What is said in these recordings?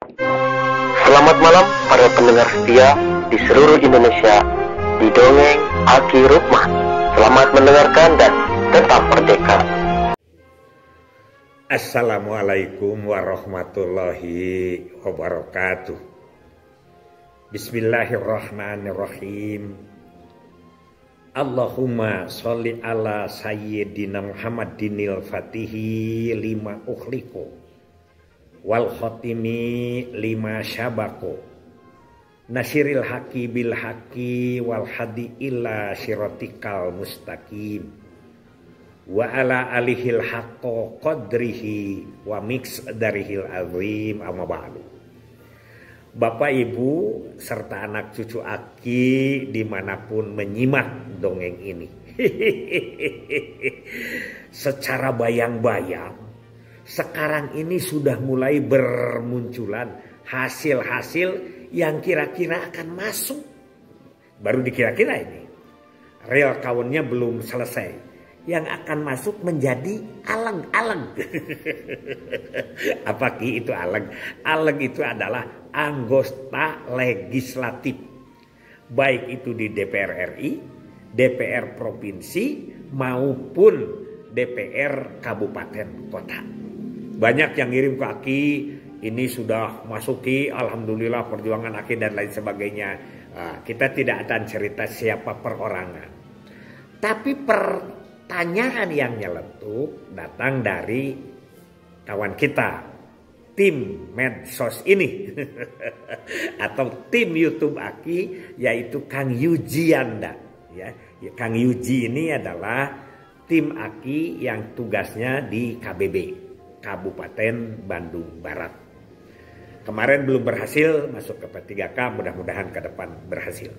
Selamat malam para pendengar setia di seluruh Indonesia di Dongeng Aki Rukman. Selamat mendengarkan dan tetap merdeka. Assalamualaikum warahmatullahi wabarakatuh. Bismillahirrahmanirrahim. Allahumma sholli ala sayyidina Muhammadinil fatihi lima ukhliku wal khotimi lima syabako nasiril haqi bil haqi wal hadi illa siratikal mustaqim wa ala alihil haqqo qadrihi wa mix darihil azim amma ba'du. Bapak Ibu serta anak cucu Aki dimanapun menyimak dongeng ini. Secara bayang-bayang sekarang ini sudah mulai bermunculan hasil-hasil yang kira-kira akan masuk. Baru dikira-kira ini. Real count-nya belum selesai. Yang akan masuk menjadi alang-alang. Apa Ki itu alang? Alang itu adalah anggota legislatif. Baik itu di DPR RI, DPR provinsi maupun DPR kabupaten kota. Banyak yang ngirim ke Aki, ini sudah masuki, alhamdulillah perjuangan Aki dan lain sebagainya. Kita tidak akan cerita siapa perorangan. Tapi pertanyaan yang nyeletuk datang dari kawan kita, tim medsos ini atau tim YouTube Aki, yaitu Kang Yujianda. Ya, Kang Yuji ini adalah tim Aki yang tugasnya di KBB, Kabupaten Bandung Barat. Kemarin belum berhasil masuk ke P3K, mudah-mudahan ke depan berhasil.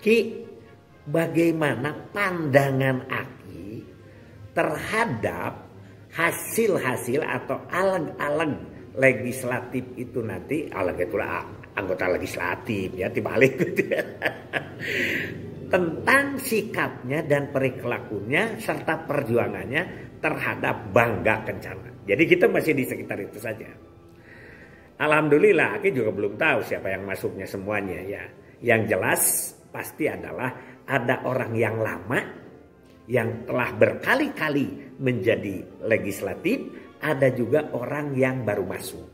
Ki, bagaimana pandangan Aki terhadap hasil-hasil atau alang-alang legislatif itu nanti? Alang itu anggota legislatif ya, dibalik gitu ya. Tentang sikapnya dan perilakunya serta perjuangannya terhadap Bangga Kencana. Jadi kita masih di sekitar itu saja. Alhamdulillah Aki juga belum tahu siapa yang masuknya semuanya ya. Yang jelas pasti adalah ada orang yang lama yang telah berkali-kali menjadi legislatif, ada juga orang yang baru masuk.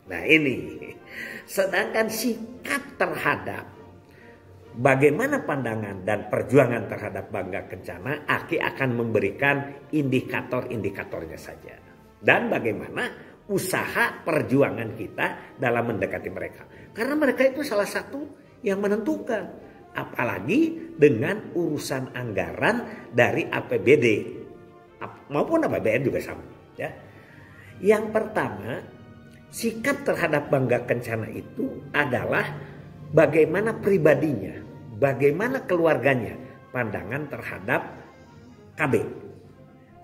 Nah ini, sedangkan sikap terhadap bagaimana pandangan dan perjuangan terhadap Bangga Kencana, Aki akan memberikan indikator-indikatornya saja. Dan bagaimana usaha perjuangan kita dalam mendekati mereka. Karena mereka itu salah satu yang menentukan. Apalagi dengan urusan anggaran dari APBD maupun APBN juga sama. Ya. Yang pertama, sikap terhadap Bangga Kencana itu adalah bagaimana pribadinya, bagaimana keluarganya, pandangan terhadap KB.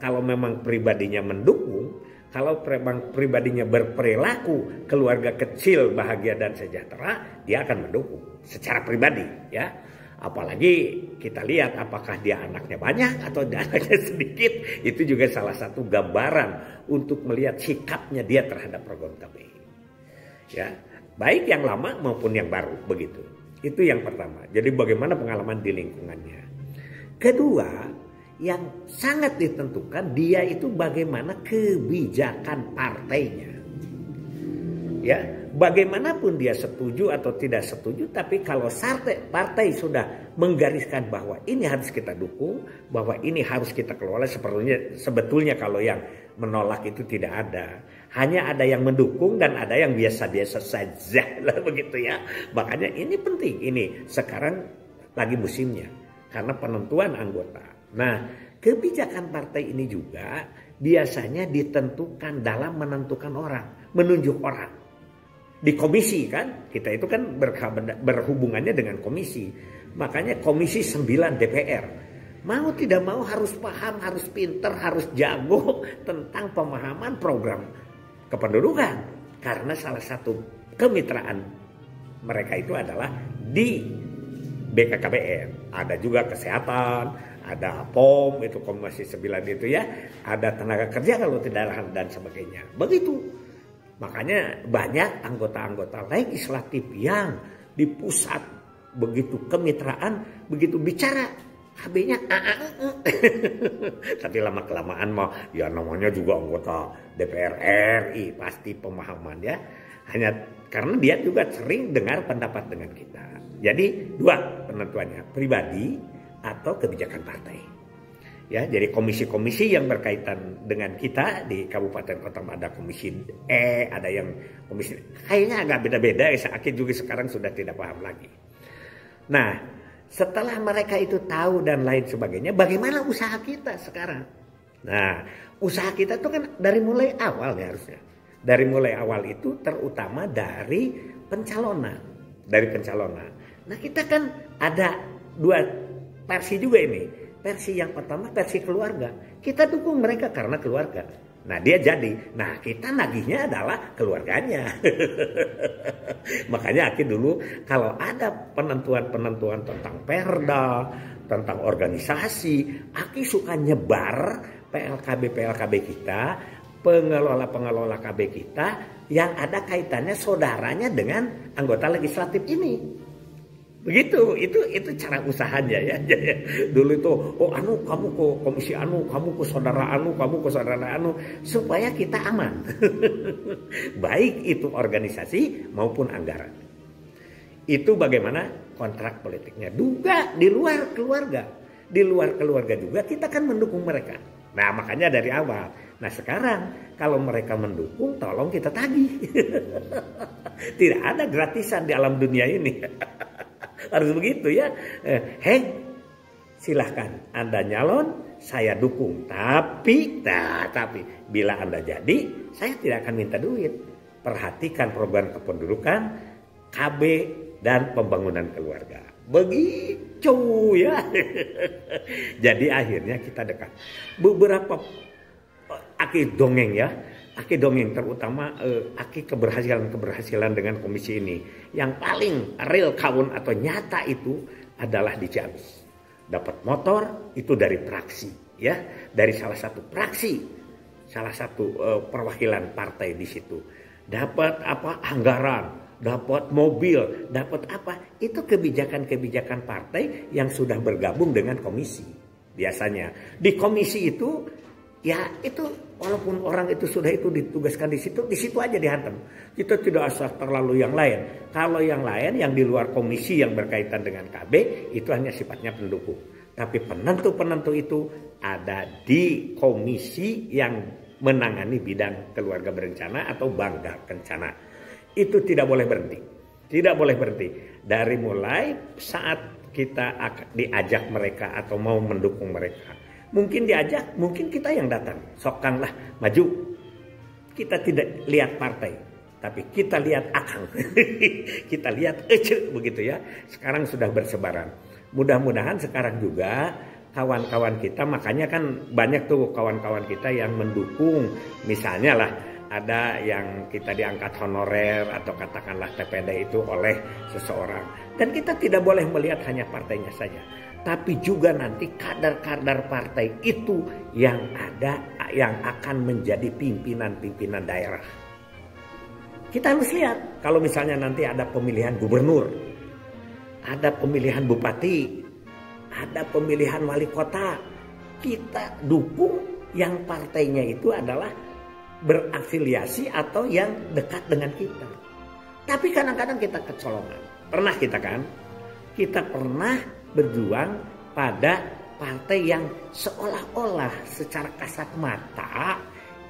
Kalau memang pribadinya mendukung, kalau memang pribadinya berperilaku keluarga kecil, bahagia dan sejahtera, dia akan mendukung secara pribadi ya. Apalagi kita lihat apakah dia anaknya banyak atau dia anaknya sedikit, itu juga salah satu gambaran untuk melihat sikapnya dia terhadap program KB. Ya, baik yang lama maupun yang baru begitu. Itu yang pertama. Jadi bagaimana pengalaman di lingkungannya. Kedua, yang sangat ditentukan dia itu bagaimana kebijakan partainya. Ya, bagaimanapun dia setuju atau tidak setuju, tapi kalau partai sudah menggariskan bahwa ini harus kita dukung, bahwa ini harus kita kelola, sebetulnya kalau yang menolak itu tidak ada. Hanya ada yang mendukung dan ada yang biasa-biasa saja lah begitu ya. Makanya ini penting, ini sekarang lagi musimnya karena penentuan anggota. Nah, kebijakan partai ini juga biasanya ditentukan dalam menentukan orang, menunjuk orang. Di komisi kan, kita itu kan berhubungannya dengan komisi. Makanya komisi 9 DPR. Mau tidak mau harus paham, harus pinter, harus jago tentang pemahaman program kependudukan. Karena salah satu kemitraan mereka itu adalah di BKKBN. Ada juga kesehatan, ada POM, itu Komisi 9 itu ya. Ada tenaga kerja kalau tidak dan sebagainya. Begitu. Makanya banyak anggota-anggota legislatif yang di pusat begitu kemitraan, begitu bicara KB-nya tapi lama-kelamaan mah ya namanya juga anggota DPR RI, pasti pemahaman ya. Hanya karena dia juga sering dengar pendapat dengan kita. Jadi dua penentuannya, pribadi atau kebijakan partai. Ya, jadi komisi-komisi yang berkaitan dengan kita di Kabupaten Kota ada komisi ada yang komisi kayaknya agak beda-beda. Saya juga sekarang sudah tidak paham lagi. Nah, setelah mereka itu tahu dan lain sebagainya, bagaimana usaha kita sekarang? Nah, usaha kita itu kan dari mulai awal ya harusnya. Dari mulai awal itu terutama dari pencalonan. Nah, kita kan ada dua versi juga ini. Versi yang pertama, versi keluarga. Kita dukung mereka karena keluarga. Nah, dia jadi. Nah, kita nagihnya adalah keluarganya. Makanya Aki dulu kalau ada penentuan-penentuan tentang perda, tentang organisasi, Aki suka nyebar PLKB kita, pengelola KB kita yang ada kaitannya saudaranya dengan anggota legislatif ini. Begitu, itu cara usahanya ya. Dulu itu, kamu ke komisi kamu ke saudara kamu ke saudara supaya kita aman. Baik itu organisasi maupun anggaran. Itu bagaimana kontrak politiknya. Juga di luar keluarga. Di luar keluarga juga kita kan mendukung mereka. Nah, makanya dari awal. Nah, sekarang kalau mereka mendukung, tolong kita tagih. Tidak ada gratisan di alam dunia ini. Harus begitu ya. Silahkan Anda nyalon, saya dukung. Tapi bila Anda jadi, saya tidak akan minta duit. Perhatikan program kependudukan, KB dan pembangunan keluarga. Begitu ya. Jadi akhirnya kita dekat. Beberapa Aki dongeng ya. Aki dongeng terutama Aki keberhasilan dengan komisi ini. Yang paling real kawan atau nyata itu adalah di Ciamis. Dapat motor itu dari praksi ya, dari salah satu praksi, salah satu perwakilan partai di situ. Dapat anggaran, dapat mobil, dapat apa? Itu kebijakan-kebijakan partai yang sudah bergabung dengan komisi. Biasanya di komisi itu ya itu walaupun orang itu sudah itu ditugaskan di situ aja dihantam. Kita tidak asal terlalu yang lain. Kalau yang lain yang di luar komisi yang berkaitan dengan KB itu hanya sifatnya pendukung. Tapi penentu-penentu itu ada di komisi yang menangani bidang keluarga berencana atau bangga kencana. Itu tidak boleh berhenti. Tidak boleh berhenti. Dari mulai saat kita diajak mereka atau mau mendukung mereka. Mungkin diajak, mungkin kita yang datang. Sokanglah maju. Kita tidak lihat partai, tapi kita lihat akang. Kita lihat begitu ya. Sekarang sudah bersebaran. Mudah-mudahan sekarang juga kawan-kawan kita, makanya kan banyak tuh kawan-kawan kita yang mendukung. Misalnya lah ada yang kita diangkat honorer atau katakanlah TPD itu oleh seseorang. Dan kita tidak boleh melihat hanya partainya saja. Tapi juga nanti kadar-kadar partai itu yang ada, yang akan menjadi pimpinan-pimpinan daerah. Kita harus lihat, kalau misalnya nanti ada pemilihan gubernur, ada pemilihan bupati, ada pemilihan wali kota, kita dukung yang partainya itu adalah berafiliasi atau yang dekat dengan kita. Tapi kadang-kadang kita kecolongan. Pernah kita kan? Kita pernah berjuang pada partai yang seolah-olah secara kasat mata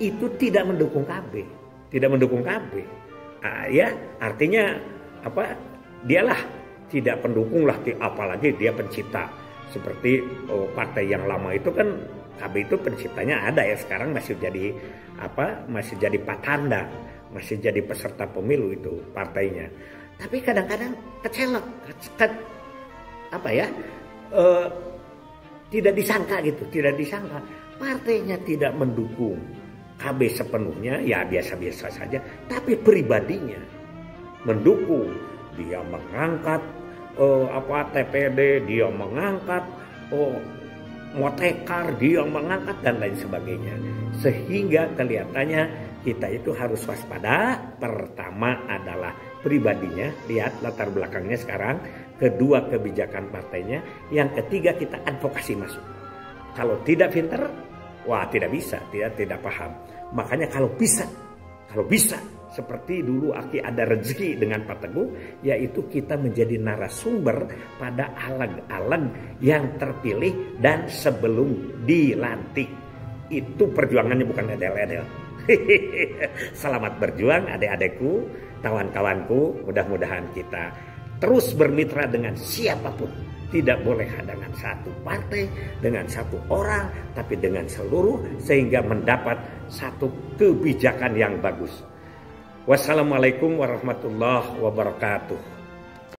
itu tidak mendukung KB, tidak mendukung KB. Ya artinya apa? Dialah tidak pendukung lah, apalagi dia pencipta. Seperti partai yang lama itu kan KB itu penciptanya ada ya, sekarang masih jadi apa? Masih jadi patanda, masih jadi peserta pemilu itu partainya. Tapi kadang-kadang kecelak, tidak disangka gitu, tidak disangka partainya tidak mendukung KB sepenuhnya, ya biasa-biasa saja, tapi pribadinya mendukung. Dia mengangkat TPD, dia mengangkat motekar, dia mengangkat dan lain sebagainya, sehingga kelihatannya kita itu harus waspada. Pertama adalah pribadinya, lihat latar belakangnya sekarang. Kedua, kebijakan partainya. Yang ketiga, kita advokasi masuk. Kalau tidak pinter, wah tidak bisa, tidak paham. Makanya kalau bisa seperti dulu Aki ada rezeki dengan Pak Teguh, yaitu kita menjadi narasumber pada aleg-aleg yang terpilih dan sebelum dilantik. Itu perjuangannya bukan edel-edel. Selamat berjuang adik-adikku, kawan-kawanku. Mudah-mudahan kita terus bermitra dengan siapapun. Tidak boleh dengan satu partai, dengan satu orang, tapi dengan seluruh, sehingga mendapat satu kebijakan yang bagus. Wassalamualaikum warahmatullahi wabarakatuh.